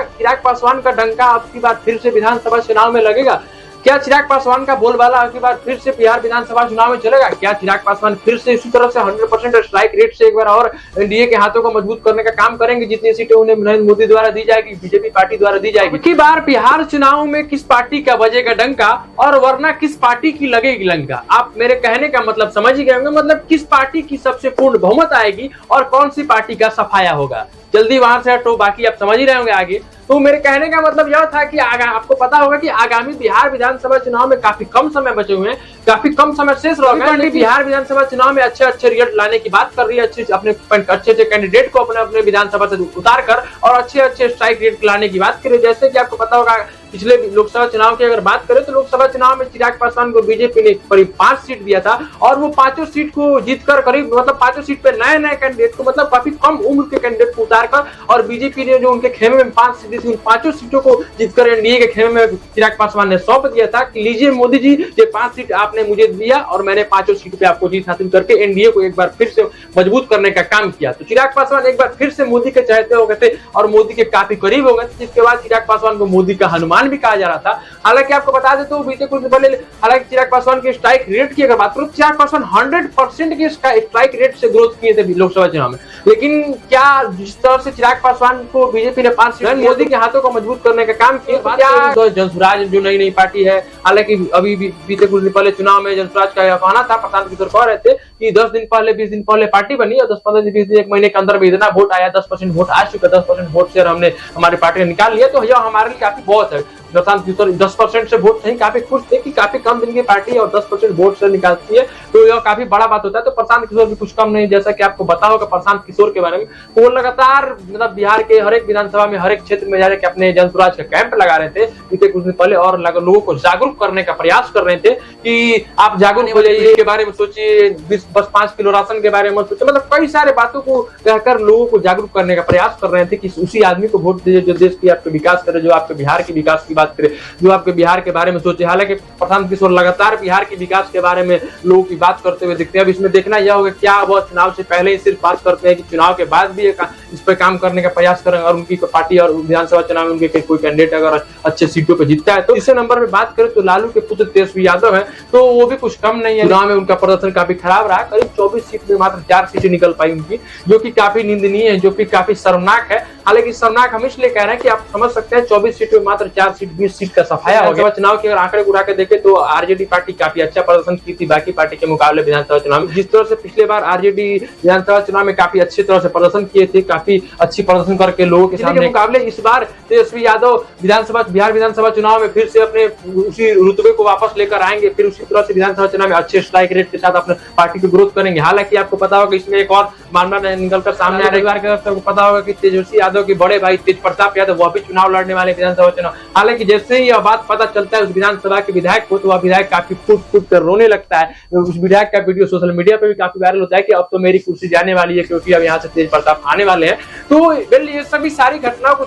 चिराग पासवान का डंका अब की बार फिर से विधानसभा चुनाव में लगेगा? क्या चिराग पासवान का बोलबाला अब की बार फिर से बिहार विधानसभा चुनाव में चलेगा? क्या चिराग पासवान फिर से इसी तरह से 100% स्ट्राइक रेट से एक बार और एनडीए के हाथों को मजबूत करने का काम करेंगे? जितनी सीटें उन्हें नरेंद्र मोदी द्वारा दी जाएगी, बीजेपी पार्टी द्वारा दी जाएगी। की बार बिहार चुनाव में किस पार्टी का बजेगा डंका और वरना किस पार्टी की लगेगी लंका? आप मेरे कहने का मतलब समझ ही गए होंगे। मतलब किस पार्टी की सबसे पूर्ण बहुमत आएगी और कौन सी पार्टी का सफाया होगा। जल्दी वहां से हटो, बाकी आप समझ ही रहे होंगे आगे। तो मेरे कहने का मतलब यह था कि आपको पता होगा कि आगामी बिहार विधानसभा चुनाव में काफी कम समय बचे हुए हैं, काफी कम समय शेष रह गया है। बिहार विधानसभा चुनाव में अच्छे रिजल्ट लाने की बात कर रही है, अच्छे कैंडिडेट को अपने विधानसभा से उतार कर और अच्छे स्ट्राइक रेट लाने की बात कर रही है। जैसे कि आपको पता होगा पिछले लोकसभा चुनाव की अगर बात करें तो लोकसभा चुनाव में चिराग पासवान को बीजेपी ने करीब 5 सीट दिया था और वो 5 सीट को जीतकर करीब 5 सीट पे नए कैंडिडेट को काफी कम उम्र के कैंडिडेट को उतारकर और बीजेपी ने जो उनके खेमे में 5 सीट दी थी, उन 5 सीटों को जीतकर एनडीए के खेमे में चिराग पासवान ने सौंप दिया था कि लीजिए मोदी जी, ये 5 सीट आपने मुझे दिया और मैंने 5 सीट पे आपको जीत हासिल करके एनडीए को एक बार फिर से मजबूत करने का काम किया। तो चिराग पासवान एक बार फिर से मोदी के चाहते हो गए थे और मोदी के काफी करीब हो गए थे, जिसके बाद चिराग पासवान को मोदी का हनुमान भी कहा जा रहा था। हालांकि आपको बता दें तो बीते कुछ दिन पहले हालांकि चिराग पासवान के स्ट्राइक रेट की अगर बात करो, चिराग पासवान 100% के स्ट्राइक रेट से ग्रोथ किए थे लोकसभा चुनाव में। लेकिन क्या जिस तरह से चिराग पासवान को बीजेपी ने 5 सीट मोदी के हाथों को मजबूत करने का काम किया, क्या तो जनसुराज जो नई पार्टी है, हालांकि अभी बीते कुछ दिन पहले चुनाव में जनसुराज का कहना था, प्रशांत किशोर कह रहे थे कि 10 दिन पहले 20 दिन पहले पार्टी बनी और 10-15 दिन 20 दिन 1 महीने के अंदर में इतना वोट आया, 10% वोट आ चुका, 10% वोट शेयर हमने हमारी पार्टी ने निकाल लिया। तो यह हमारे लिए काफी बहुत है। प्रशांत किशोर 10% से वोट नहीं, काफी खुश थे कि काफी कम दिन की पार्टी है और 10% वोट से निकालती है, तो यह काफी बड़ा बात होता है। तो प्रशांत किशोर भी कुछ कम नहीं, जैसा कि आपको पता होगा प्रशांत किशोर के बारे में, वो लगातार बिहार के हर एक विधानसभा में हर एक क्षेत्र में जाकर अपने जनसुराज का कैंप लगा रहे थे बीते कुछ दिन पहले और लोगों को जागरूक करने का प्रयास कर रहे थे कि आप जागरूक हो जाइए, के बारे में सोचिए, बस 5 किलो राशन के बारे में सोचिए। कई सारे बातों को कहकर लोगों को जागरूक करने का प्रयास कर रहे थे कि उसी आदमी को वोट दीजिए जो देश की आपके विकास करे, जो आपके बिहार के विकास की बात करे, जो आपके बिहार के बारे में सोचे। हालांकि प्रशांत किशोर लगातार बिहार के विकास के बारे में लोगों की बात करते हुए दिखते हैं। अब इसमें देखना यह होगा क्या वह चुनाव से पहले ही सिर्फ बात करते हैं कि चुनाव के बाद भी इस पर काम करने का प्रयास करेंगे और उनकी पार्टी और विधानसभा चुनाव में उनके कोई कैंडिडेट अगर अच्छे सीटों पर जीतता है। तो तीसरे नंबर में बात करें तो लालू के पुत्र तेजस्वी यादव है, तो वो भी कुछ कम नहीं है। चुनाव में उनका प्रदर्शन काफी खराब रहा, करीब 24 सीट में मात्र 4 सीटें निकल पाई उनकी, जो कि काफी निंदनीय है, जो कि काफी शर्मनाक है। हालांकि शर्मनाक हम इसलिए कह रहे हैं कि आप समझ सकते हैं 24 सीट में मात्र 4 सीट 20 सीट का सफाया हो गया। चुनाव के अगर आंकड़े उड़ा के देखें तो आरजेडी पार्टी काफी अच्छा प्रदर्शन की थी बाकी पार्टी के मुकाबले विधानसभा चुनाव में। जिस तरह से पिछले बार आरजेडी विधानसभा चुनाव में काफी अच्छी तरह से प्रदर्शन किए थे, काफी अच्छी प्रदर्शन करके लोगों के सामने मुकाबले इस बार तेजस्वी यादव बिहार विधानसभा चुनाव में फिर से अपने उसी रुतबे को वापस लेकर आएंगे, फिर उसी तरह से विधानसभा चुनाव में अच्छे स्ट्राइक रेट के साथ अपने पार्टी को ग्रोथ करेंगे। हालांकि आपको पता होगा इसमें एक और मामला निकलकर सामने आ रहा है। आपको पता होगा कि तेजस्वी यादव के बड़े भाई तेज प्रताप यादव वह भी चुनाव लड़ने वाले विधानसभा चुनाव। हालांकि जैसे ही यह बात पता चलता है उस विधानसभा के विधायक को, तो वह विधायक काफी फूट कर रोने लगता है। उस विधायक का वीडियो सोशल मीडिया पे भी काफी वायरल होता है कि अब तो मेरी कुर्सी जाने वाली है क्योंकि अब यहाँ से तेज प्रताप आने वाले हैं। तो ये सभी सारी घटनाओं को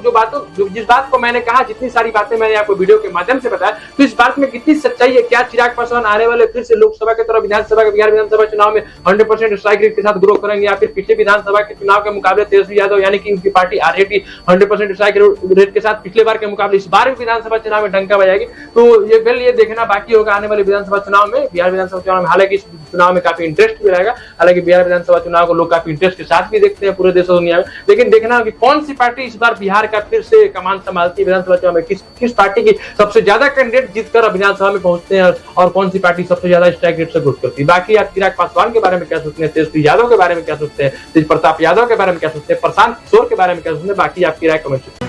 जिस बात को मैंने कहा, जितनी सारी बातें मैंने आपको वीडियो के माध्यम से बताया, तो इस बात में कितनी सच्चाई है? क्या चिराग पासवान आने वाले फिर से लोकसभा की तरह बिहार विधानसभा चुनाव में 100% स्ट्राइक रेट के साथ ग्रो करेंगे या फिर पिछले विधानसभा के चुनाव के मुकाबले तेजस्वी यादव यानी कि उनकी पार्टी आरजेडी 100% स्ट्राइक रेट के साथ पिछले बार के मुकाबले इस बार भी विधानसभा चुनाव में डंका बजाएगी? तो ये देखना बाकी होगा आने वाले विधानसभा चुनाव में, बिहार विधानसभा चुनाव में। हालांकि इस चुनाव में काफी इंटरेस्ट भी रहेगा, हालांकि बिहार विधानसभा चुनाव को लोग काफी इंटरेस्ट के साथ भी देखते हैं पूरे देश और दुनिया में। लेकिन देखना कि कौन सी पार्टी इस बार बिहार का फिर से कमान संभालती है विधानसभा चुनाव में, किस पार्टी की सबसे ज्यादा कैंडिडेट जीतकर विधानसभा में पहुंचते हैं और कौन सी पार्टी सबसे ज्यादा स्ट्राइक रेट से ग्रोथ करती है। बाकी आप चिराग पासवान के बारे में क्या सोचते हैं, तेजस्वी यादव के बारे में क्या सोचते हैं, तेज प्रताप यादव के बारे में क्या सोचते हैं, प्रशांत किशोर के बारे में क्या सोचते हैं, बाकी आपकी राय कमेंट